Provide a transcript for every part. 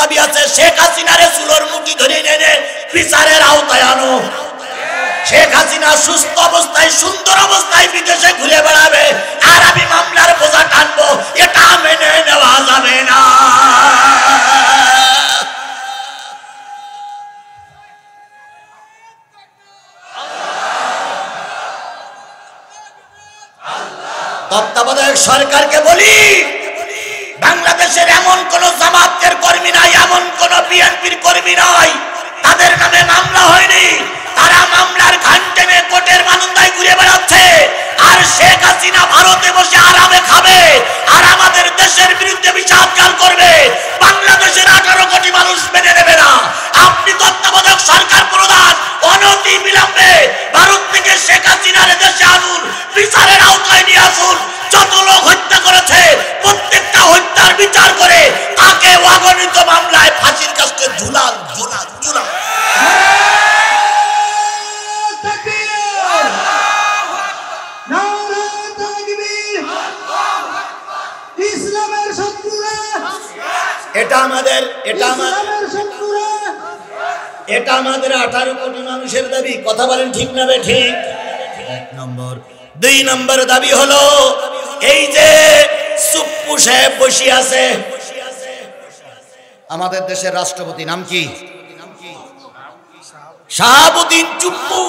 দাবি আছে শেখ হাসিনারে চুলোর মুঠি ধরে এনে বিচারের আওতায় আনো। শেখ হাসিনা সুস্থ অবস্থায় সুন্দর অবস্থায় বিদেশে ঘুরে বেড়াবে আর আমি মামলার বোঝা টানবো, এটা মেনে নেওয়া যাবে না। তত্ত্বাবধায়ক সরকারকে বলি, বাংলাদেশের এমন কোন জামাতের কর্মী নাই, এমন কোন বিএনপির কর্মী নাই তাদের নামে মামলা হয়নি। তারা মামলার ঘান টেনে কোর্টের বারান্দায় ঘুরে বেড়াচ্ছে আর শেখ হাসিনা ভারতে বসে আরামে খাবে আর আমাদের দেশের বিরুদ্ধে বিষাদগার করবে। বাংলাদেশের 18 কোটি মানুষ মেনে নেবে না। আপনি তত্ত্বাবধায়ক সরকার প্রধান, অনতি বিলম্বে ভারত থেকে শেখ হাসিনার দেশে আনুন, বিচারের আওতায় নিয়ে আসুন। যত লোক হত্যা করেছে প্রত্যেকটা হত্যার বিচার করে তাকে অগণিত মামলায় ফাঁসির কাস্টে ঝুলান ঝুলান ঝুলান। এটা আমাদের 18 কোটি মানুষের দাবি। কথা বলেন ঠিক না ঠিক? 1 নম্বর। 2 নম্বর দাবি হলো এই যে সুপ্পু সাহেব বসে আছে, আমাদের দেশের রাষ্ট্রপতি নাম কি? শাহাবুদ্দিন চুপ্পু।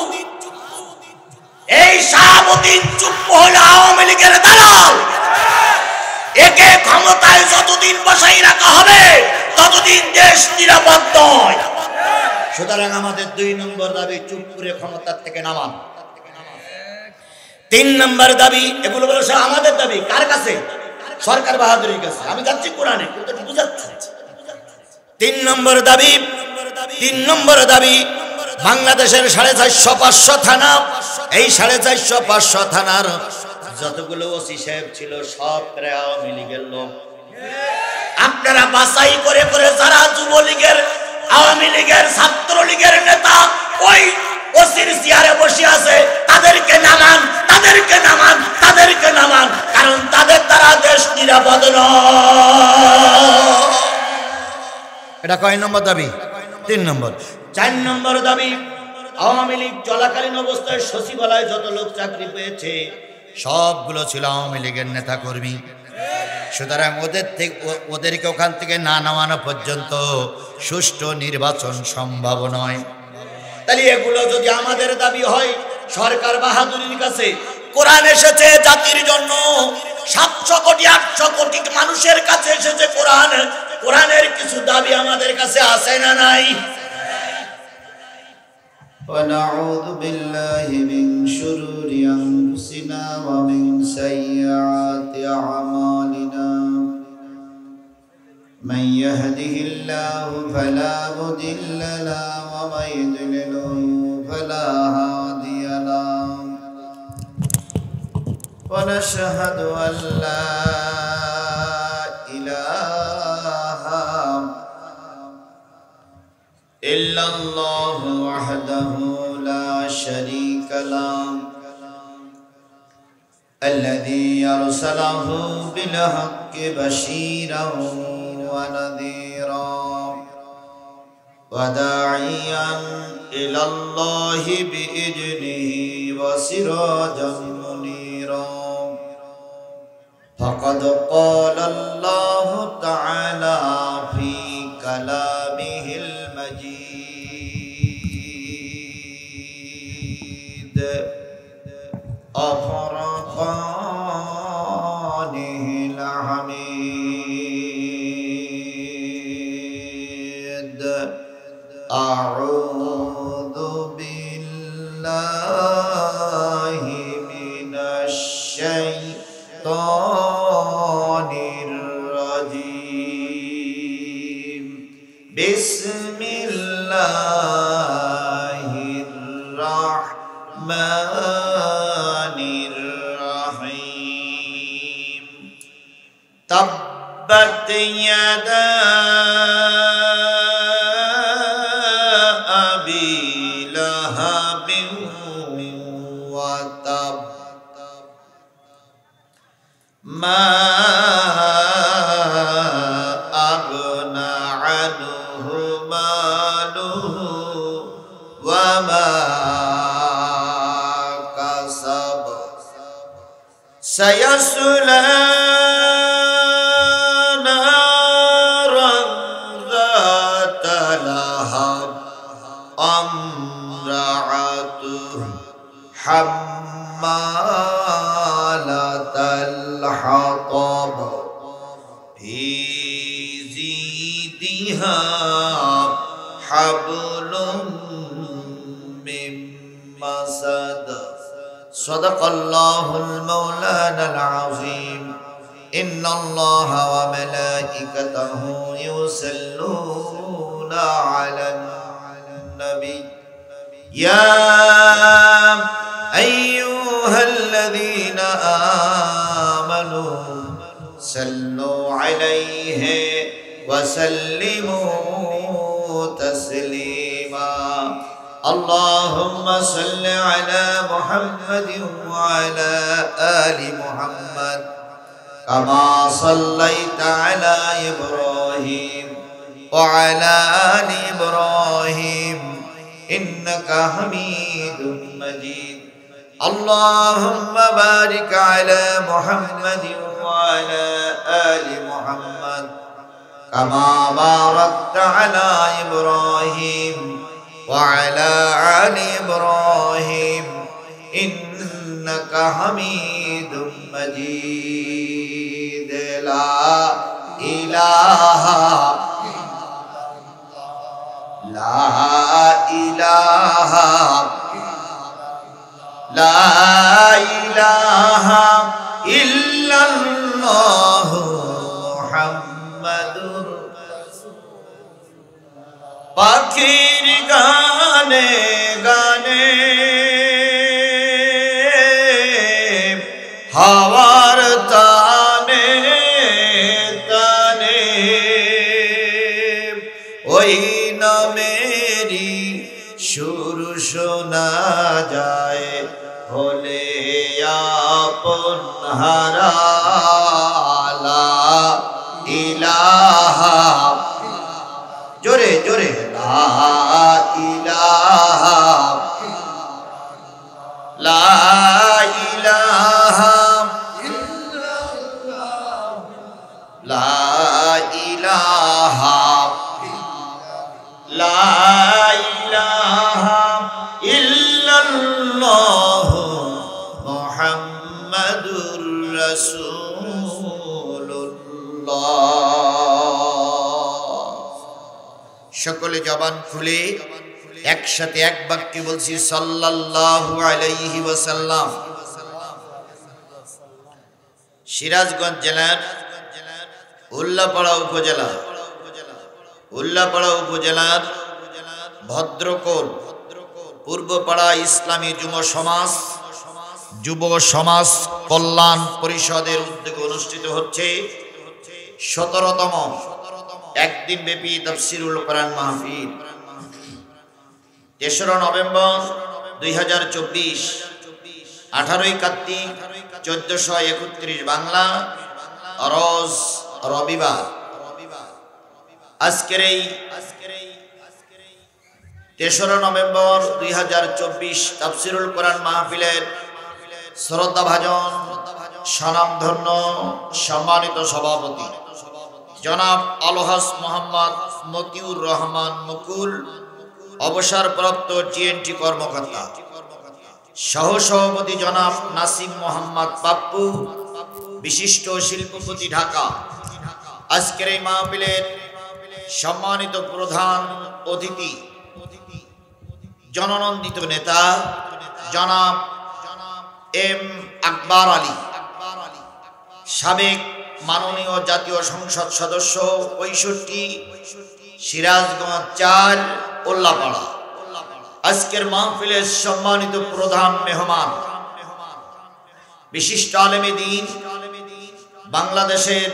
এই শাহাবুদ্দিন চুপ্পু হলো আওয়ামী লীগের দালাল। একে ক্ষমতায় যতদিন বসাই রাখা হবে ততদিন দেশ নিরাপদ নয়। সুতরাং আমাদের 2 নম্বর দাবি চুপ্পুরে ক্ষমতার থেকে নামান। 3 নম্বর দাবি, এগুলো বলো সব আমাদের দাবি। কার কাছে? সরকার বাহাদুরের কাছে। আমি যাচ্ছি কোরআনে, কিন্তু একটু বুঝাচ্ছি। 3 নম্বর দাবি বাংলাদেশের 450-500 থানা, এই 450-500 থানার যতগুলো ওসি সাহেব ছিল সব প্রায় আওয়ামী লীগের লোক। আপনারা বাছাই করে করে যারা যুবলীগের, আওয়ামী লীগের, ছাত্রলীগের নেতা ওই ওসির চেয়ারে বসে আছে, তাদেরকে নামান, তাদেরকে নামান, তাদেরকে নামান, কারণ তাদের দ্বারা দেশ নিরাপদ নয়। এটা কয় নম্বর দাবি? 3 নম্বর। 4 নম্বর দাবি, আওয়ামী লীগ চলাকালীন অবস্থায় সচিবালয়ে যত লোক চাকরি পেয়েছে সবগুলো ছিল আওয়ামী লীগের নেতা কর্মী। সুতরাং ওদেরকে ওখান থেকে না নামানো পর্যন্ত সুষ্ঠু নির্বাচন সম্ভব নয়। তাহলে এগুলো যদি আমাদের দাবি হয়, সরকার বাহাদুরের কাছে কোরআন এসেছে জাতির জন্য, 700 কোটি 800 কোটি মানুষের কাছে এসেছে কোরআন। কোরআনের কিছু দাবি আমাদের কাছে আছে না নাই? ونعوذ بالله من شرور أنفسنا ومن سيئات أعمالنا من يهده الله فلا مضل له ومن يضلل فلا هادي له ونشهد أن لا إله إلا الله وحده لا شريك له الذي أرسله بالحق بشيرا ونذيرا وداعيا إلى الله بإذنه وسراجا منيرا فقد قال الله تعالى في كلامه المجيد وفرقانه الحميد أعوذ بالله من الشيطان الرجيم بسم الله الرحمن الرحيم تبت يدا أبي لهب وتب ما أغنى عنه ماله وما كسب سيصلى نارا ذات لهب امرأته حمالة الحطب في زيدها حبل من مسد صدق الله المولانا العظيم إن الله وملائكته يصلون على النبي يا أيها الذين آمنوا صلوا عليه وسلموا تسليما اللهم صل على محمد وعلى آل محمد كما صليت على إبراهيم وعلى آل إبراهيم إنك حميد مجيد اللهم بارك على محمد وعلى آل محمد كما باركت على إبراهيم وعلى آل إبراهيم إنك حميد مجيد لا إله إلا الله محمد পাখির গানে গানে হাওয়ার তানে তানে ওই নামেরই সুর শোনা যায় হলে আপন হারালা ইলাহা জোরে জোরে লা ইলাহা লা ইলাহা ইল্লাল্লাহ লা ইলাহা লা ইলাহা ইল্লাল্লাহ মুহাম্মাদুর রাসূলুল্লাহ সকলে জবান খুলে একসাথে এক বাক্যে বলছি সাল্লাল্লাহু আলাইহি ওয়াসাল্লাম। সিরাজগঞ্জ জেলার উল্লাপাড়া উপজেলার ভদ্রকোল পূর্বপাড়া ইসলামী যুব সমাজ কল্যাণ পরিষদের উদ্যোগে অনুষ্ঠিত হচ্ছে 17তম একদিন ব্যাপী তাফসীরুল কোরআন মাহফিল। ৩রা নভেম্বর ২০২৪ 18ই কার্তিক ১৪৩১ বাংলা রোজ রবিবার। আজকের এই ৩রা নভেম্বর ২০২৪ তাফসীরুল কোরআন মাহফিলের শ্রদ্ধাভাজন স্বনামধন্য সম্মানিত সভাপতি জনাব আলহাজ মোহাম্মদ মতিউর রহমান মুকুল, অবসরপ্রাপ্ত টিএনটি কর্মকর্তা, সহসভাপতি জনাব নাসিম মোহাম্মদ পাপ্পু, বিশিষ্ট শিল্পপতি, ঢাকা। আজকের এই মাহফিলের সম্মানিত প্রধান অতিথি, জননন্দিত নেতা জনাব এম আকবর আলী, সাবেক মাননীয় জাতীয় সংসদ সদস্য 65 সিরাজগঞ্জ 4 উল্লাপাড়া। আজকের মাহফিলের সম্মানিত প্রধান মেহমান, বিশিষ্ট আলেমে দ্বীন, বাংলাদেশের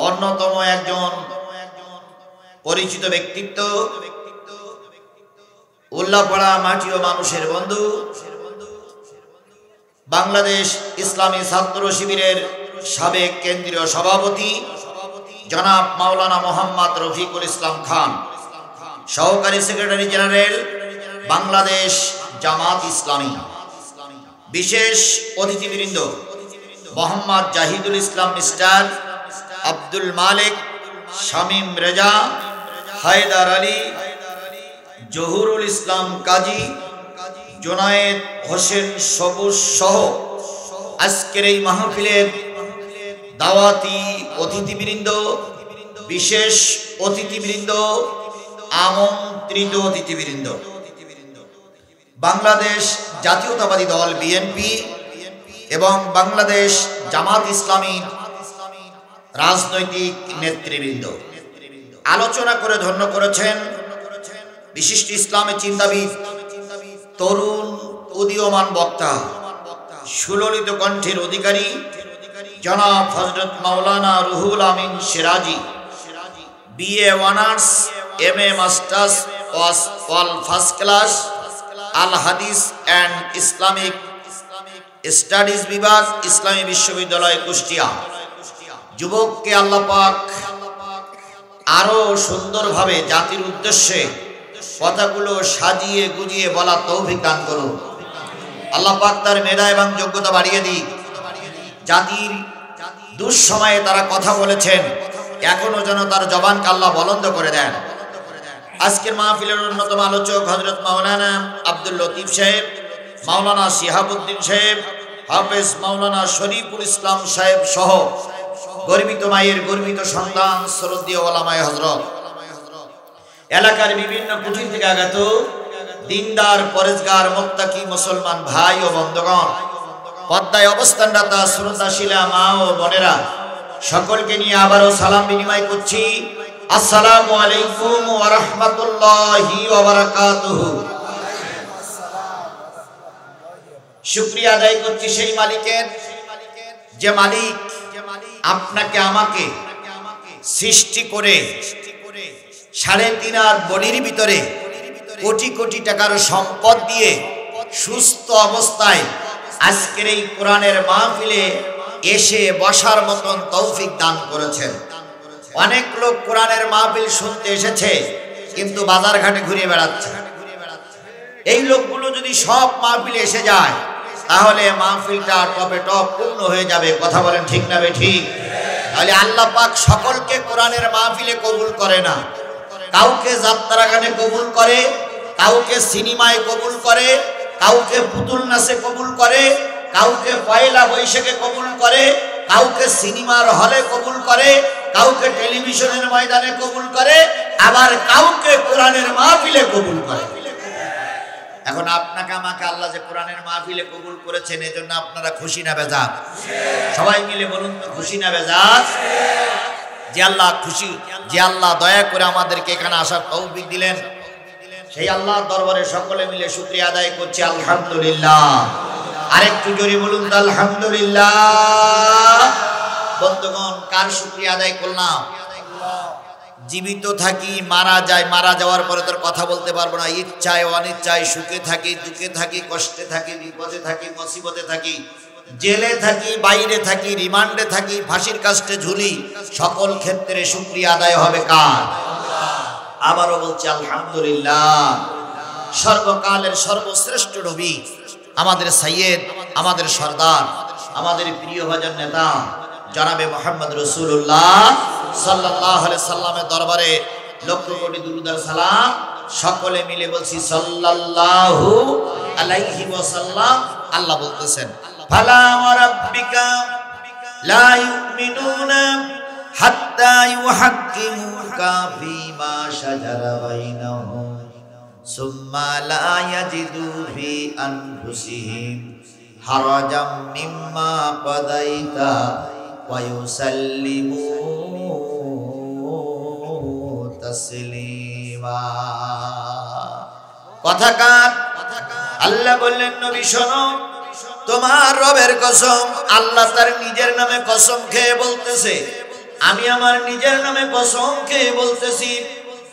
অন্যতম একজন পরিচিত ব্যক্তিত্ব, উল্লাপাড়া মাটি ও মানুষের বন্ধু, বাংলাদেশ ইসলামী ছাত্র শিবিরের সাবেক কেন্দ্রীয় সভাপতি জনাব মাওলানা মোহাম্মদ রফিকুল ইসলাম খান, সহকারী সেক্রেটারি জেনারেল বাংলাদেশ জামাত ইসলামী, বিশেষ অতিথিবৃন্দ মোহাম্মদ জাহিদুল ইসলাম মিস্টার, আব্দুল মালিক, শামীম রেজা, হায়দার আলী, জহুরুল ইসলাম কাজী, জোনায়েদ হোসেন সবুজ সহ আজকের এই মাহফিলের দাওয়াতি অতিথিবৃন্দ, বিশেষ অতিথিবৃন্দ, আমন্ত্রিত অতিথিবৃন্দ, বাংলাদেশ জাতীয়তাবাদী দল বিএনপি এবং বাংলাদেশ জামাত ইসলামী রাজনৈতিক নেতৃবৃন্দ, আলোচনা করে ধন্য করেছেন বিশিষ্ট ইসলামী চিন্তাবিদ, তরুণ উদীয়মান বক্তা, সুললিত কণ্ঠের অধিকারী জনাব হযরত মাওলানা Ruhul Amin Siraji, BA honours, MA masters all first class, আল হাদিস অ্যান্ড ইসলামিক স্টাডিজ বিভাগ, ইসলামী বিশ্ববিদ্যালয় কুষ্টিয়া। যুবককে আল্লাহ পাক আরো সুন্দরভাবে জাতির উদ্দেশ্যে কথাগুলো সাজিয়ে গুজিয়ে বলা তৌফিক দান করুন। আল্লাহ পাক তার মেধা এবং যোগ্যতা বাড়িয়ে দিক। জাতির দুঃসময়ে তারা কথা বলেছেন, এখনো যেন তার জবানকে আল্লাহ বলন্দ করে দেন। আজকের মাহফিলের অন্যতম আলোচক হযরত মাওলানা আব্দুল লতিফ সাহেব, মাওলানা শিহাবুদ্দিন সাহেব, হাফেজ মাওলানা শরীফুল ইসলাম সাহেব সহ গর্বিত মায়ের গর্বিত সন্তান, শ্রদ্ধেয় ওলামায়ে হযরত, এলাকার বিভিন্ন কুঠির থেকে আগত দিনদার, পরেজগার, মুত্তাকি মুসলমান ভাই ও বন্ধুগণ, পদ্মায় অবস্থানরত শ্রদ্ধাশীলা মা ও বোনেরা, সকলকে নিয়ে আবারও সালাম বিনিময় করছি। আসসালামু আলাইকুম ওয়া রাহমাতুল্লাহি ওয়া বারাকাতুহু। শুকরিয়া আদায় করছি সেই মালিকের, যে মালিক আপনাকে আমাকে সৃষ্টি করে 3.5 বডির ভিতরে কোটি কোটি টাকার সম্পদ দিয়ে সুস্থ অবস্থায় আজকের এই কোরআনের মাহফিলে এসে বসার মতন তৌফিক দান করেছেন। অনেক লোক কোরআনের মাহফিল শুনতে এসেছে কিন্তু বাজার ঘাটে ঘুরে বেড়াচ্ছে। এই লোকগুলো যদি সব মাহফিলে এসে যায় তাহলে মাহফিলটা টপে টপ পূর্ণ হয়ে যাবে। কথা বলেন ঠিক না ঠিক? তাহলে আল্লাহ পাক সকলকে কোরআনের মাহফিলে কবুল করে না। কাউকে যাত্রা গানে কবুল করে, কাউকে সিনেমায় কবুল করে, কাউকে পুতুল নাচে কবুল করে, কাউকে পয়লা বৈশাখে কবুল করে, কাউকে সিনেমার হলে কবুল করে, কাউকে টেলিভিশনের ময়দানে কবুল করে, আবার কাউকে কোরআনের মাহফিলে কবুল করে। এখন আপনাকে আমাকে আল্লাহ যে কোরআনের মাহফিলে কবুল করেছেন, এজন্য আপনারা খুশি না বেজার? সবাই মিলে বলুন তো, খুশি না বেজার? যে আল্লাহ খুশি, যে আল্লাহ দয়া করে আমাদেরকে এখানে আসার তৌফিক দিলেন, সেই আল্লাহর দরবারে সকলে মিলে শুকরিয়া আদায় করছি। আলহামদুলিল্লাহ। আরেকটু জোরে বলুন তো, আলহামদুলিল্লাহ। বন্ধুগণ, কার শুকরিয়া আদায় করলাম? জীবিত থাকি, মারা যায়, মারা যাওয়ার পরে তোর কথা বলতে পারবো না। ইচ্ছায় অনিচ্ছায়, সুখে থাকি, দুঃখে থাকি, কষ্টে থাকি, বিপদে থাকি, মুসিবতে থাকি, জেলে থাকি, বাইরে থাকি, রিমান্ডে থাকি, ফাঁসির কাস্টে ঝুলি, সকল ক্ষেত্রে শুকরিয়া আদায় হবে কার? আবারও বলছি আলহামদুলিল্লাহ। সর্বকালের সর্বশ্রেষ্ঠ নবী, আমাদের সাইয়্যেদ, আমাদের সরদার, আমাদের প্রিয় ভাজন নেতা জনাবে মুহাম্মদ রাসূলুল্লাহ সাল্লাল্লাহু আলাইহি সাল্লামের দরবারে লক্ষ কোটি দুরূদ আর সালাম। সকলে মিলে বলছি সাল্লাল্লাহু আলাইহি ওয়াসাল্লাম। আল্লাহ বলতেছেন, ফালা ওয়া রাব্বিকা লা ইউমিনুনা হাত্তা ইউহাক্কিমুকা ফীমা শাজারা বাইনাহুম সুম্মা লা ইয়াজিদু ফি আনফুসিহিম হারাজাম মিম্মা কাদাইতা ওয়া ইউসাল্লিমু তাসলিমা। কথাকার আল্লাহ বললেন, নবী শোনো, তোমার রবের কসম। আল্লাহ তার নিজের নামে কসম খেয়ে বলতেছে, আমি আমার নিজের নামে কসম খেয়ে বলতেছি,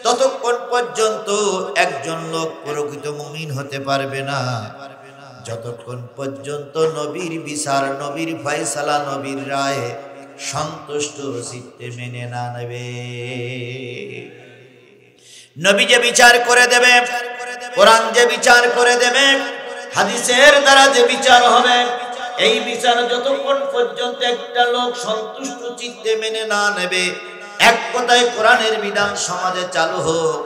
ততক্ষণ পর্যন্ত একজন লোক প্রকৃত মুমিন হতে পারবে না যতক্ষণ পর্যন্ত নবীর বিচার, নবীর ফয়সালা, নবীর রায় সন্তুষ্ট চিত্তে মেনে না নেবে। নবী যে বিচার করে দেবে, কোরআন যে বিচার করে দেবে, হাদিসের দ্বারা যে বিচার হবে, এই বিচার যতক্ষণ পর্যন্ত একটা লোক সন্তুষ্ট চিত্তে মেনে না নেবে, এক কথায় কোরআনের বিধান সমাজে চালু হোক,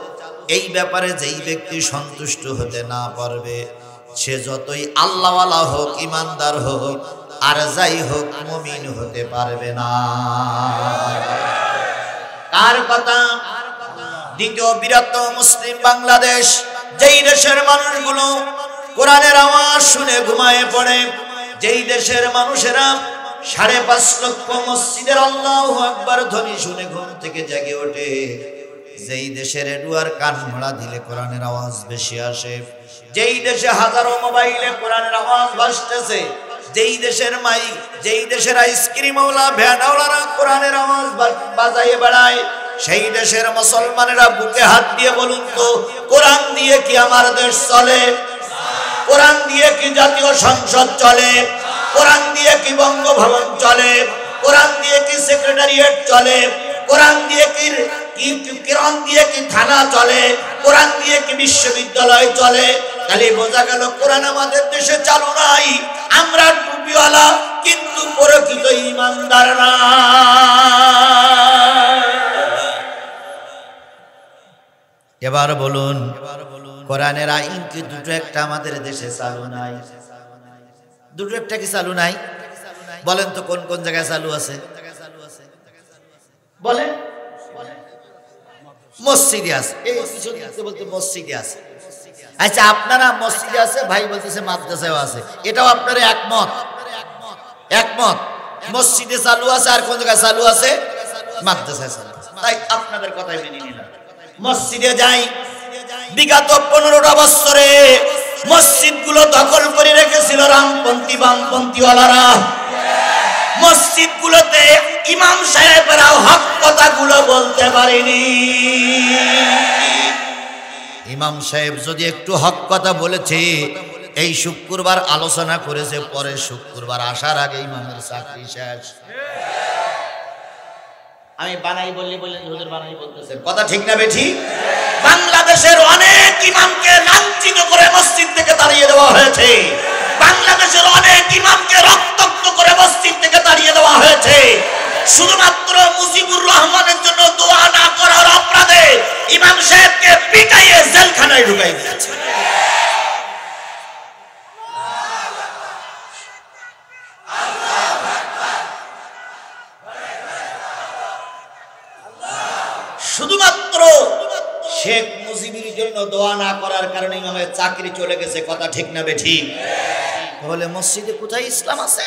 এই ব্যাপারে যেই ব্যক্তি সন্তুষ্ট হতে না পারবে, সে যতই আল্লাহওয়ালা হোক, ইমানদার হোক, আর যাই হোক, মুমিন হতে পারবে না। কার কথা? দ্বিতীয় বৃহত্তম মুসলিম বাংলাদেশ, যেই দেশের মানুষগুলো কোরআনের আওয়াজ শুনে ঘুমায়ে পড়ে, যেই দেশের মানুষেরা 5.5 লক্ষ মসজিদের আল্লাহু আকবার ধ্বনি শুনে ঘুম থেকে জেগে ওঠে, যেই দেশের রেডিওর কান মোড়া দিলে কোরআনের আওয়াজ বেশি আসে, যেই দেশে হাজারো মোবাইলে কোরআনের আওয়াজ ভাসতেছে, যেই দেশের মাইক, যেই দেশের আইসক্রিমওয়ালা ভ্যানওয়ালারা কোরআনের আওয়াজ বাজাইয়ে বেড়ায়, সেই দেশের মুসলমানেরা বুকে হাত দিয়ে বলুন তো, কোরআন দিয়ে কি আমার দেশ চলে? কোরআন দিয়ে কি জাতীয় সংসদ চলে? কোরআন দিয়ে কি বঙ্গভবন চলে? কোরআন দিয়ে কি সেক্রেটারিয়েট চলে? কোরআন দিয়ে কি থানা চলে? কোরআন দিয়ে কি বিশ্ববিদ্যালয় চলে? তাহলে বোঝা গেল কোরআন আমাদের দেশে চালু নাই। আমরা টুপিওয়ালা কিন্তু প্রকৃত ইমানদার না। এবার বলুন, কোরআনের আইন কি দুটো একটা আমাদের দেশে চালু নাই? দুটো একটা কি চালু নাই? বলেন তো কোন কোন জায়গায় চালু আছে? বলেন। মসজিদে আছে, এই বলতে মসজিদে আছে। আচ্ছা, আপনারা মসজিদে আছে, ভাই বলতেছে মাদ্রাসায়ও আছে, এটাও আপনারা একমত? একমত, মসজিদে চালু আছে, আর কোন জায়গায় চালু আছে? মাদ্রাসায় চালু আছে। তাই আপনাদের কথাই মেনে নিলাম। মসজিদে যাই, বিগত 15টা বছরে মসজিদগুলো দখল করে রেখেছিল রামপন্থী বামপন্থীওয়ালারা। মসজিদগুলোতে ইমাম সাহেবরা হক কথাগুলো বলতে পারেনি। ইমাম সাহেব যদি একটু হক কথা বলেছে, এই শুক্রবার আলোচনা করেছে, পরের শুক্রবার আসার আগে ইমামের চাকরি শেষ। আমি বানাই বললি বললেন, হুজুর বানাই বলতেছেন, কথা ঠিক না বেঠিক? বাংলাদেশের অনেক ইমামকে লাঞ্ছিত করে মসজিদ থেকে তাড়িয়ে দেওয়া হয়েছে। বাংলাদেশের অনেক ইমামকে রক্তাক্ত করে মসজিদ থেকে তাড়িয়ে দেওয়া হয়েছে। শুধুমাত্র মুজিবুর রহমানের জন্য দোয়া না করার অপরাধে ইমাম সাহেবকে পিটাইয়ে জেলখানায় ঢুকাই দিয়েছে। শুধুমাত্র শেখ মুজিবের জন্য দোয়া না করার কারণে ইমামের চাকরি চলে গেছে, কথা ঠিক না বেঠিক? তাহলে মসজিদে কোথায় ইসলাম আছে?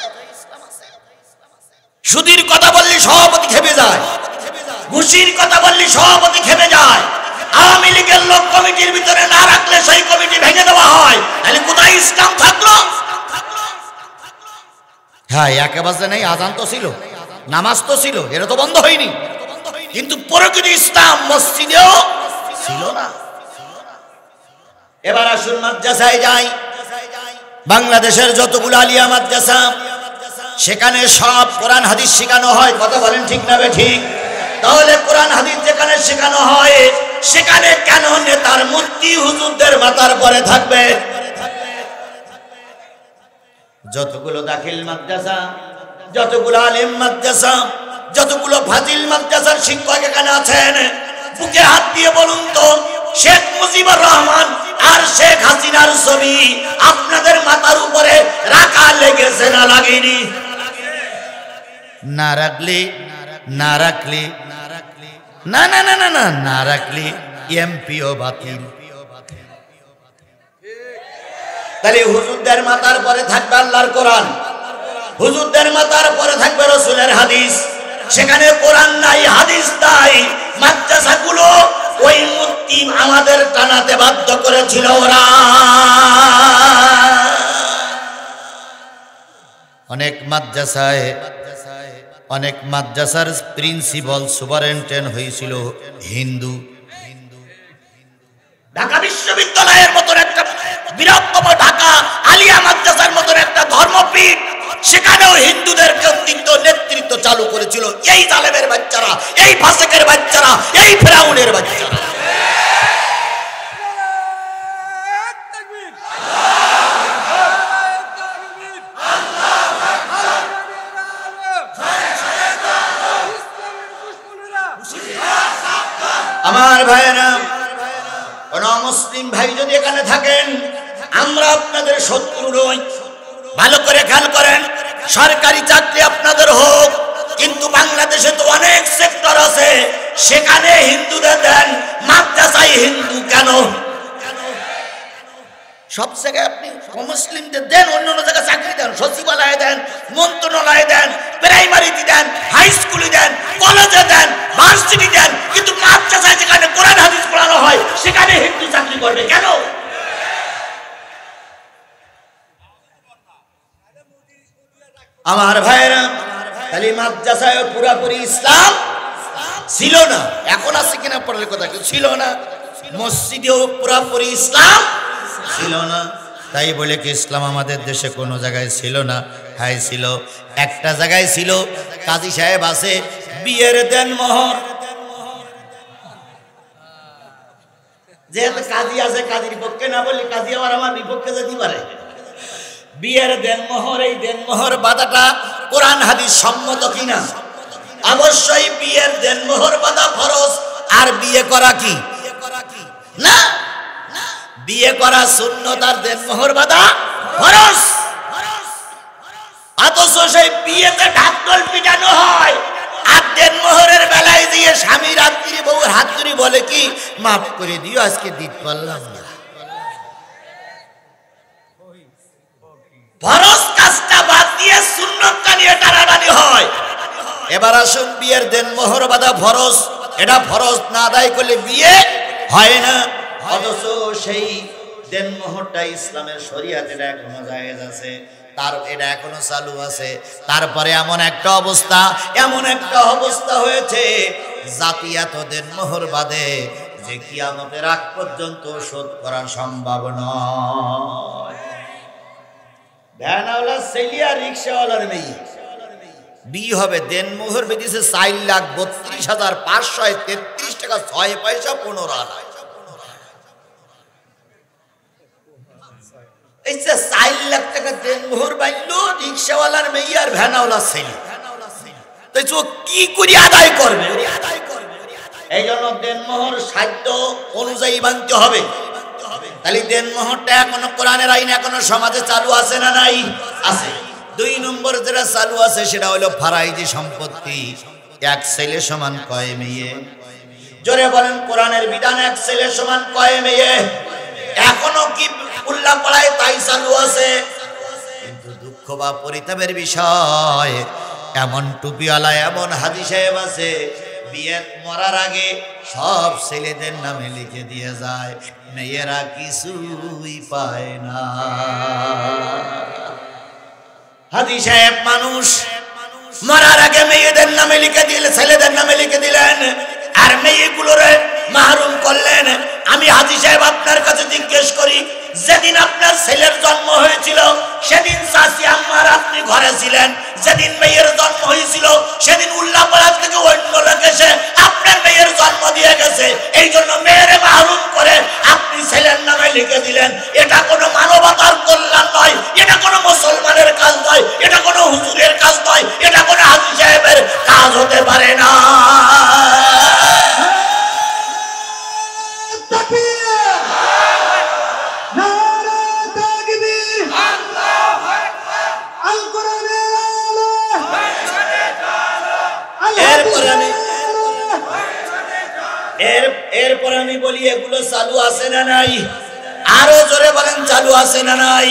সুদীর কথা বললে সভাপতি খেপে যায়, ঘুষির কথা বললে সভাপতি খেপে যায়, আওয়ামী লীগের লোক কমিটির ভিতরে না রাখলে সেই কমিটি ভেঙে দেওয়া হয়, তাহলে কোথায় ইসলাম থাকলো? হ্যাঁ, একেবারে নেই, আজান তো ছিল, নামাজ তো ছিল, এটা তো বন্ধ হয়নি, কিন্তু প্রকৃত ইসলাম মসজিদেও ছিল না। এবার আসুন মাদ্রাসায় যাই। বাংলাদেশের যতগুলো আলিয়া মাদ্রাসা, সেখানে সব কোরআন হাদিস শেখানো হয়, কথা বলেন ঠিক না ঠিক? তাহলে কোরআন হাদিস যেখানে শেখানো হয়, সেখানে কেন নেতার মূর্তি হুজুরদের মাথার পরে থাকবে? যতগুলো দাখিল মাদ্রাসা, যতগুলো আলিম মাদ্রাসা, যতগুলো ফাজিল মাদ্রাসার শিক্ষক এখানে আছেন, বুকে হাত দিয়ে বলুন তো, শেখ মুজিবুর রহমান আর শেখ হাসিনার ছবি আপনাদের মাথার উপরে রাখা লেগেছে না লাগেনি? না রাখলে না রাখলে না না না না না না রাখলে এমপিও বাতিল। তাহলে হুজুরদের মাথার পরে থাকবে আল্লাহর কোরআন, হুজুরদের মাথার পরে থাকবে রাসূলের হাদিস। সেখানে কোরআন নাই, হাদিস নাই, মাদ্রাসাগুলো ওই মূর্তি আমাদের টানাতে বাধ্য করেছিল ওরা। অনেক মাদ্রাসার প্রিন্সিপাল সুপারিনটেন্ডেন্ট হয়েছিল হিন্দু। ঢাকা বিশ্ববিদ্যালয়ের মতন একটা বৃহত্তম, ঢাকা আলিয়া মাদ্রাসার মতন একটা ধর্মপীঠ, সেখানেও হিন্দুদের কর্তৃত্ব নেতৃত্ব চালু করেছিল এই জালেমের বাচ্চারা, এই ফাসেকের বাচ্চারা, এই ফেরাউনের বাচ্চারা। আমার ভাইয়েরা, কোন মুসলিম ভাই যদি এখানে থাকেন, আমরা আপনাদের শত্রু নই। ভালো করে খেয়াল করেন, সরকারি চাকরি আপনাদের হোক, কিন্তু বাংলাদেশে তো অনেক সেক্টর আছে, সেখানে হিন্দুদের দেন, মাদ্রাসায় হিন্দু কেন? সব জায়গায় আপনি মুসলিমদের দেন, অন্য অন্য জায়গায় চাকরি দেন, সচিবালয়ে দেন, মন্ত্রণালয়ে দেন, প্রাইমারিতে দেন, হাই স্কুলে দেন, কলেজে দেন, ভার্সিটি দেন, কিন্তু মাদ্রাসায় যেখানে কোরআন হাদিস পড়ানো হয় সেখানে হিন্দু চাকরি করবে কেন? আমার ভাইয়েরা, খালি মাদ্রাসায় পুরাপুরি ইসলাম ছিল না, এখন আছে কিনা পড়ার কথা কেউ ছিল না। মসজিদেও পুরাপুরি ইসলাম ছিল না। তাই বলে কি ইসলাম আমাদের দেশে কোনো জায়গায় ছিল না? হ্যাঁ ছিল, একটা জায়গায় ছিল। কাজী সাহেব আছে, বিয়ের দেন মোহর, যেহেতু কাজী আছে, কাজীর পক্ষে না বললে কাজী আবার আমার বিপক্ষে যেতে পারে। বিয়ের দেন মোহর, এই দেন মোহর বাঁধাটা কোরআন হাদিস সম্মত কিনা? অবশ্যই বিয়ের দেন মোহর বাঁধা ফরজ। আর বিয়ে করা কি না? বিয়ে করা সুন্নত, আর দেন মোহর বাঁধা ফরজ। অথচ সেই বিয়েতে ঢাকঢোল পিটানো হয়, আর দেন মোহরের বেলায় দিয়ে স্বামী রাত্রি বউর হাত ধরে বলে কি, মাফ করে দিও, আজকে দিতে পারলাম না। ফরজ কাজটা বাদ দিয়ে সুন্নতটা নিয়ে টানাটানি হয়। এবার আসুন, বিয়ের দেন মোহর বাঁধা ফরজ, এটা ফরজ না আদায় করলে বিয়ে হয় না। অথচ সেই দেন মোহরটা ইসলামের শরীয়তে এটা এখনো জায়েজ আছে, তার এটা এখনো চালু আছে। তারপরে এমন একটা অবস্থা হয়েছে, জাতিয়াত দেন মোহর বাদে যে কিয়ামতের আগ পর্যন্ত শোধ করা সম্ভব নয়। ভ্যানওয়ালা সেলিয়া, রিক্সাওয়ালার মেয়ে বিয়ে হবে, দেন মোহর বেঁধেছে 4,32,533 টাকা 6 পয়সা 15 আনা। এই যে 4 লাখ টাকা দেন মোহর বাইলো রিক্সাওয়ালার মেয়ে আর ভ্যানওয়ালার ছেলে, তাই কি করে আদায় করবে? এই জন্য দেন মোহর সাধ্য অনুযায়ী বানতে হবে। তাহলে দেন মোহরটা এখনো কোরআনের আইন এখনো সমাজে চালু আছে না নাই? আছে। 2 নম্বর যেটা চালু আছে সেটা হলো ফারাইজি সম্পত্তি, এক ছেলে সমান কয় মেয়ে। জোরে বলেন, কোরআনের বিধান এক ছেলে সমান কয় মেয়ে? এখনো কি উল্লাহ পড়ায় তাই চালু আছে? কিন্তু দুঃখ বা পরিতাপের বিষয়, এমন টুপিওয়ালা, এমন হাজী সাহেব আছে, বিয়ে মরার আগে সব ছেলেদের নামে লিখে দিয়ে যায়, মেয়েরা কিছুই পায় না। হাজী সাহেব মানুষ, মরার আগে মেয়েদের নামে লিখে দিলেন, ছেলেদের নামে লিখে দিলেন, আর মেয়েগুলোরে মাহরুম করলেন। আমি হাজী সাহেব আপনার কাছে জিজ্ঞেস করি, যেদিন আপনার ছেলের জন্ম হয়েছিল সেদিন চাচি আম্মার আপনি ঘরে ছিলেন, যেদিন মেয়ের জন্ম হয়েছিল সেদিন উল্লাপাড়া থেকে অন্য লোক এসে আপনার মেয়ের জন্ম দিয়ে গেছে, এই জন্য মেয়েরে মাহরুম করে আপনি ছেলের নামে লিখে দিলেন। এটা কোনো মানবতার কল্যাণ নয়, এটা কোনো মুসলমানের কাজ নয়, এটা কোনো হুজুরের কাজ নয়, এটা কোনো হাজী সাহেবের কাজ হতে পারে না। এরপর আমি বলি, এগুলো চালু আছে না নাই? আরো জোরে বলেন, চালু আছে না নাই?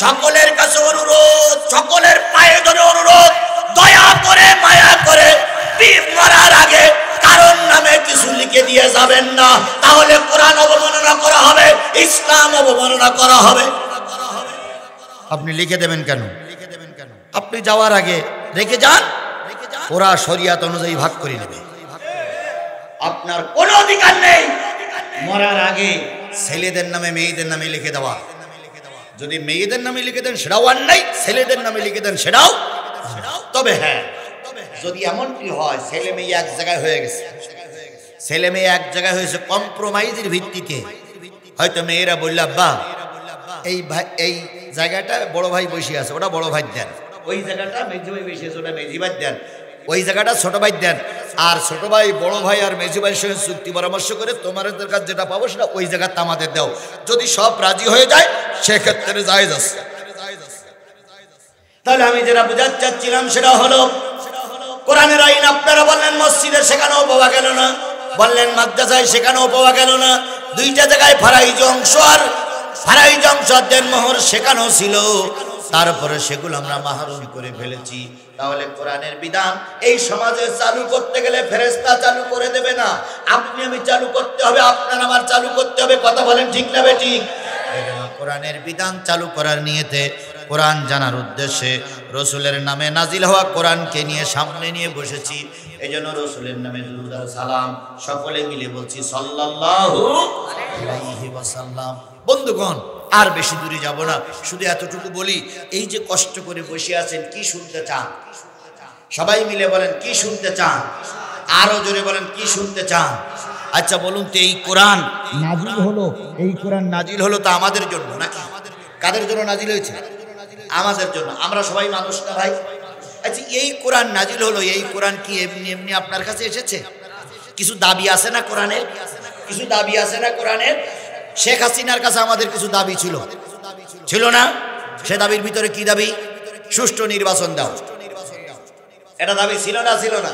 সকলের কাছে অনুরোধ, সকলের পায়ে ধরে অনুরোধ, দয়া করে মায়া করে মরার আগে কারণ নামে কিছু লিখে দিয়ে যাবেন না, তাহলে কোরআন অবমাননা করা হবে, ইসলাম অবমাননা করা হবে। আপনি লিখে দেবেন কেন? আপনি যাওয়ার আগে রেখে যান, ওরা শরিয়াত অনুযায়ী ভাগ করে নেবে। আপনার কোনো অধিকার নেই মরার আগে ছেলেদের নামে মেয়েদের নামে লিখে দেওয়া। যদি মেয়েদের নামে লিখে দেন সেটাও অন্যায়, ছেলেদের নামে লিখে দেন সেটাও। তবে হ্যাঁ, যদি এমনটি হয় ছেলে মেয়ে এক জায়গায় হয়ে গেছে, ছেলে মেয়ে এক জায়গায় হয়েছে কম্প্রোমাইজের ভিত্তিতে, হয়তো মেয়েরা বলল আব্বা এই ভাই এই জায়গাটা বড় ভাই বসে আছে, ওটা বড় ভাই দেন, ওই জায়গাটা মেজি ভাই বসে আছে, ওটা মেজি ভাই দেন, ওই জায়গাটা ছোট ভাই দেন, আর ছোট ভাই বড় ভাই আর মেজি ভাইয়ের সঙ্গে চুক্তি পরামর্শ করে তোমাদের কাছে যেটা পাবো সেটা ওই জায়গাটা আমাদের দাও। যদি সব রাজি হয়ে যায় সেক্ষেত্রে জায়েজ আছে। তাহলে আমি যেটা বোঝাতে চাচ্ছিলাম সেটা হলো কোরআনের আইন আপনারা বললেন মসজিদে সেখানেও পাওয়া গেল না, বললেন মাদ্রাসায় সেখানেও পাওয়া গেল না, দুইটা জায়গায় ফারাইজ অংশ আর ফারাইজ অংশ দেনমোহর সেখানেও ছিল, তারপরে সেগুলো আমরা মাহরুম করে ফেলেছি। তাহলে কোরআনের বিধান এই সমাজে চালু করতে গেলে ফেরেশতা চালু করে দেবে না, আপনি আমি চালু করতে হবে, আপনার আমার চালু করতে হবে। কথা বলেন ঠিক না বেঠিক? কোরআনের বিধান চালু করার নিয়তে, কোরআন জানার উদ্দেশ্যে, রসুলের নামে নাজিল হওয়া কোরআনকে নিয়ে সামনে নিয়ে বসেছি। এই জন্য রসুলের নামে দুরূদ আর সালাম সকলে মিলে বলছি সাল্লাল্লাহু আলাইহি ওয়াসাল্লাম। বন্ধুগণ, আর বেশি দূরে যাব না, শুধু এতটুকু বলি, এই যে কষ্ট করে বসে আছেন কি শুনতে চান? সবাই মিলে বলেন কি শুনতে চান? আরো জোরে বলেন কি শুনতে চান? আচ্ছা বলুন তো, এই কোরআন নাজিল হলো, এই কোরআন নাজিল হলো তা আমাদের জন্য নাকি? কাদের জন্য নাজিল হয়েছে? আমাদের জন্য। আমরা সবাই মানুষ না ভাই? আচ্ছা, এই কোরআন নাজিল হলো, এই কোরআন কি এমনি এমনি আপনার কাছে এসেছে? কিছু দাবি আছে না কোরআনের? কিছু দাবি আছে না কোরআনের? শেখ হাসিনার কাছে আমাদের কিছু দাবি ছিল, ছিল না? সে দাবির ভিতরে কি দাবি? সুষ্ঠু নির্বাচন দাও, এটা দাবি ছিল না? ছিল না?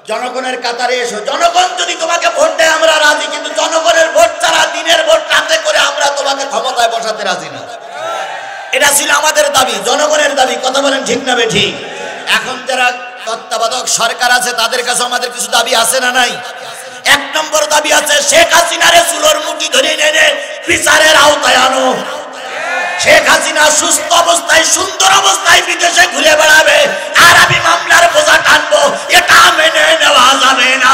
জনগণের কাতারে এসো, জনগণ যদি তোমাকে ভোট দেয় আমরা রাজি, কিন্তু জনগণের ভোট ছাড়া দিনের ভোট রাতে করে আমরা তোমাকে ক্ষমতায় বসাতে রাজি না। এটা ছিল আমাদের দাবি, জনগণের দাবি। কথা বলেন ঠিক না বেঠিক? এখন যারা তত্ত্বাবধায়ক সরকার আছে তাদের কাছে আমাদের কিছু দাবি আছে না নাই? এক নম্বর দাবি আছে, শেখ হাসিনারে চুলোর মুঠি ধরে এনে বিচারের আওতায় আনো। শেখ হাসিনা সুস্থ অবস্থায় সুন্দর অবস্থায় বিদেশে ঘুরে বেড়াবে আর আমি মামলার বোঝা টানবো, এটা মেনে নেওয়া যাবে না।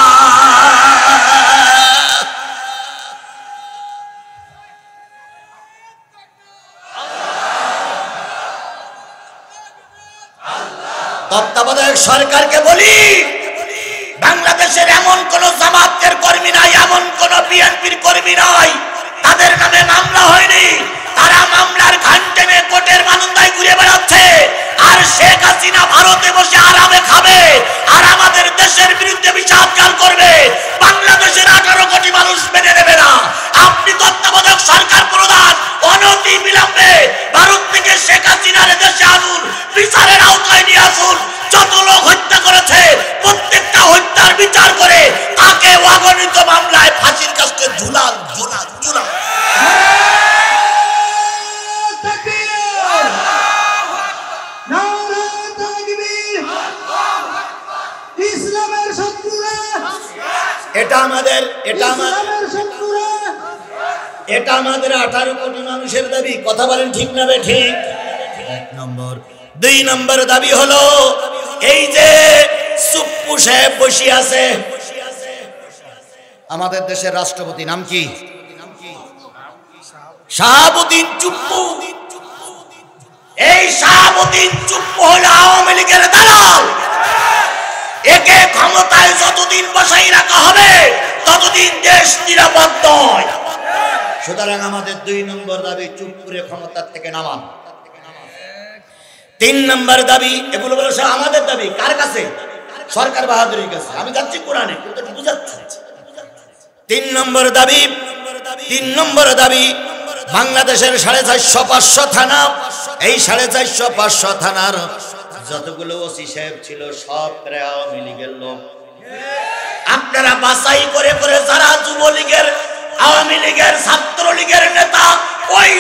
তত্ত্বাবধায়ক সরকারকে বলি, বাংলাদেশের এমন কোন জামাতের কর্মী নাই, এমন কোন বিএনপির কর্মী নাই তাদের নামে মামলা হয়নি, তারা মামলার ঘান টেনে কোর্টের বারান্দায় ঘুরে বেড়াচ্ছে, আর শেখ হাসিনা ভারতে বসে আরামে খাবে আর আমাদের দেশের বিরুদ্ধে বিষাদগার করবে। বাংলাদেশের 18 কোটি মানুষ মেনে নেবে না। আপনি তত্ত্বাবধায়ক সরকার প্রধান, অনতি বিলম্বে ভারত থেকে শেখ হাসিনার দেশে আনুন, বিচারের আওতায় নিয়ে আসুন। যত লোক হত্যা করেছে প্রত্যেকটা হত্যার বিচার করে তাকে অগণিত মামলায় ফাঁসির কাছে ঝুলান ঝুলান ঝুলান। এটা আমাদের 18 কোটি মানুষের দাবি। কথা বলেন ঠিক না বেঠিক? এক নম্বর। 2 নম্বর দাবি হলো, এই যে চুপ্পু সাহেব বসে আছে, আমাদের দেশের রাষ্ট্রপতি নাম কি? শাহাবুদ্দিন চুপ্পু। এই শাহাবুদ্দিন চুপ্পু হলো আওয়ামী লীগের দালাল। একে ক্ষমতায় যতদিন বসাই রাখা হবে ততদিন দেশ নিরাপদ নয়। সুতরাং আমাদের 2 নম্বর দাবি, চুপ্পুরে ক্ষমতার থেকে নামান। 3 নম্বর দাবি, এগুলো বলে আমাদের দাবি কার কাছে? সরকার বাহাদুরের কাছে। আমি যাচ্ছি কোরআনে, কিন্তু বুঝাচ্ছি। 3 নম্বর দাবি, বাংলাদেশের 450-500 থানা, এই 450-500 থানার যতগুলো ওসি সাহেব ছিল সব প্রায় আওয়ামী লীগের লোক। আপনারা বাছাই করে করে যারা যুবলীগের, আওয়ামী লীগের, ছাত্রলীগের নেতা ওই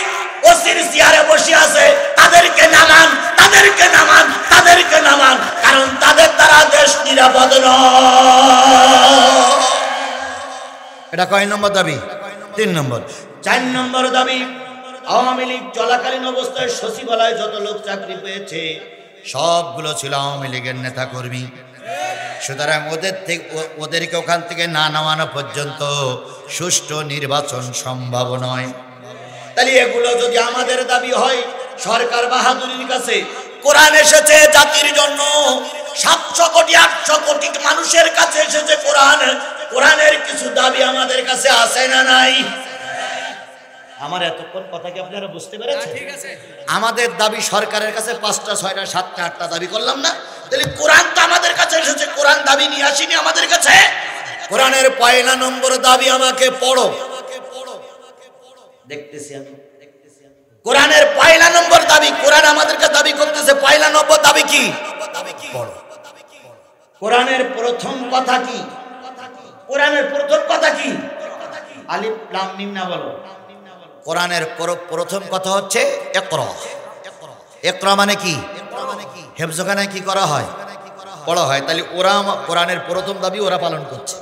ওসির চেয়ারে বসে আছে, তাদেরকে নামান, তাদেরকে নামান, তাদেরকে নামান, কারণ তাদের দ্বারা দেশ নিরাপদ নয়। এটা কয় নম্বর দাবি? 3 নম্বর। 4 নম্বর দাবি, আওয়ামী লীগ চলাকালীন অবস্থায় সচিবালয়ে যত লোক চাকরি পেয়েছে সবগুলো ছিল আওয়ামী লীগের নেতা কর্মী। সুতরাং ওদেরকে ওখান থেকে না নামানো পর্যন্ত সুষ্ঠু নির্বাচন সম্ভব নয়। তাহলে এগুলো যদি আমাদের দাবি হয় সরকার বাহাদুরির কাছে, কোরআন এসেছে জাতির জন্য, 700 কোটি 800 কোটি মানুষের কাছে এসেছে কোরআন। কোরআনের কিছু দাবি আমাদের কাছে আছে না নাই? আমার এতক্ষণ কথা কি আপনারা বুঝতে পেরেছেন? আমাদের দাবি সরকারের কাছে 5টা 6টা 7টা 8টা দাবি করলাম না? তাহলে কোরআন তো আমাদের কাছে এসেছে, কোরআন দাবি নিয়ে আসিনি আমাদের কাছে। কোরআনের পয়লা নম্বর দাবি আমাকে পড়ো, দেখতেছি আমি। কোরআনের পয়লা নম্বর দাবি, কোরআন আমাদেরকে দাবি করতেছে পয়লা নম্বর দাবি কি? পড়ো। কোরআনের প্রথম কথা কি? কোরআনের প্রথম কথা কি? আলিফ লাম মিম না বলো। কোরআনের প্রথম কথা হচ্ছে ইকরা। ইকরা মানে কি? হেফজখানে কি করা হয়? পড়া হয়। তাহলে ওরা কোরআনের প্রথম দাবি ওরা পালন করছে,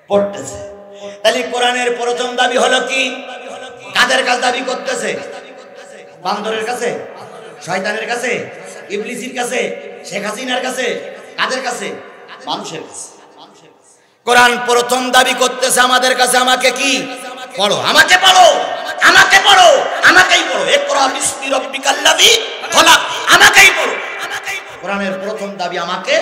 পড়তেছে। তাহলে কোরআনের প্রথম দাবি হলো কি? কাদের কাছে দাবি করতেছে? বান্দরের কাছে, শয়তানের কাছে, ইবলিসের কাছে, শেখ হাসিনার কাছে, কাদের কাছে? মানুষের কাছে। কোরআন প্রথম দাবি করতেছে আমাদের কাছে আমাকে কি? পড়ো, আমাকে পড়ো, আমাকে পড়ো, আমাকেই পড়ো। ইকরা বিসমি রাব্বিকাল্লাযী খলাক, আমাকেই পড়ো। কোরআনের প্রথম দাবি আমাকে।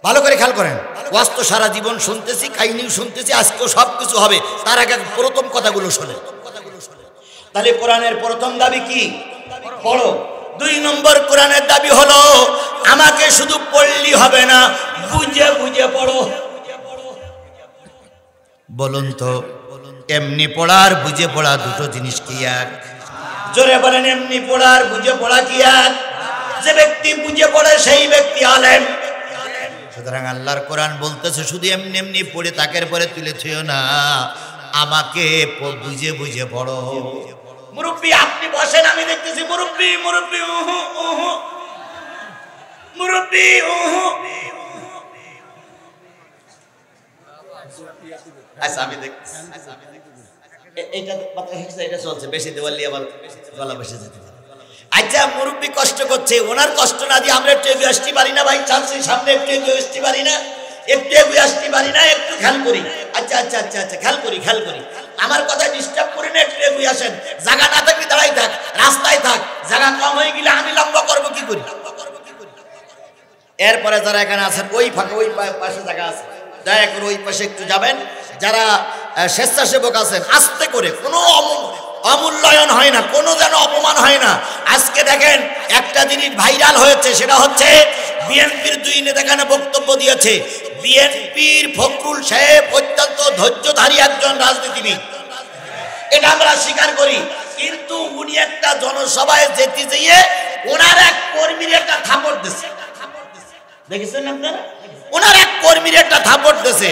ভালো করে খেয়াল করেন, ওয়াজ তো সারা জীবন শুনতেছি, কাহিনীও শুনতেছি, আজকেও সব কিছু হবে, তার আগে প্রথম কথাগুলো শোনে। তাহলে কোরআনের প্রথম দাবি কি? পড়ো। 2 নম্বর কোরআনের দাবি হলো আমাকে শুধু পড়লি হবে না, বুঝে বুঝে পড়ো। বলুন তো, এমনি পড়া আর বুঝে পড়া দুটো জিনিস কি এক? জোরে বলেন, এমনি পড়া আর বুঝে পড়া কি এক? যে ব্যক্তি বুঝে পড়ে সেই ব্যক্তি আলেম। সুতরাং আল্লাহর কোরআন বলতেছে শুধু এমনি এমনি পড়ে তাকের পরে তুলে থিও না, আমাকে বুঝে বুঝে পড়ো। মুরব্বি আপনি বসেন, আমি দেখতেছি মুরব্বি মুরব্বি মুরব্বি আচ্ছা আমি দেখতেছি এটা চলছে, বেশি দেওয়ালি আবার গলা বসে যেতে পারে। আচ্ছা মুরব্বি কষ্ট করছে, ওনার কষ্ট না দিয়ে আমরা একটু এগিয়ে আসতে পারি না? ভাই চান্সের সামনে একটু এগিয়ে আসতে পারি না? একটু এগিয়ে আসতে পারি না? একটু খেয়াল করি। আচ্ছা আচ্ছা আচ্ছা আচ্ছা খেয়াল করি, খেয়াল করি। আমার কথা ডিস্টার্ব করি না, একটু এগিয়ে আসেন। জায়গা না থাকলে দাঁড়াই থাক, রাস্তায় থাক, জায়গা কম হয়ে গেলে আমি লম্বা করবো কি করি? এরপরে যারা এখানে আছেন ওই ফাঁকে ওই পাশে জায়গা আছে, দয়া করে ওই পাশে একটু যাবেন। যারা স্বেচ্ছাসেবক আছেন আস্তে করে, কোনো অমূল্যায়ন হয় না, কোনো যেন অপমান হয় না। আজকে দেখেন একটা জিনিস ভাইরাল হয়েছে, সেটা হচ্ছে বিএনপির 2 নেতা এখানে বক্তব্য দিয়েছে। বিএনপির ফখরুল সাহেব অত্যন্ত ধৈর্যধারী একজন রাজনীতিবিদ, এটা আমরা স্বীকার করি। কিন্তু উনি একটা জনসভায় যেতে গিয়ে ওনার এক কর্মীর একটা থাপড় দিয়েছে, দেখেছেন আপনারা? ওনার এক কর্মীর একটা থাপড় দিয়েছে।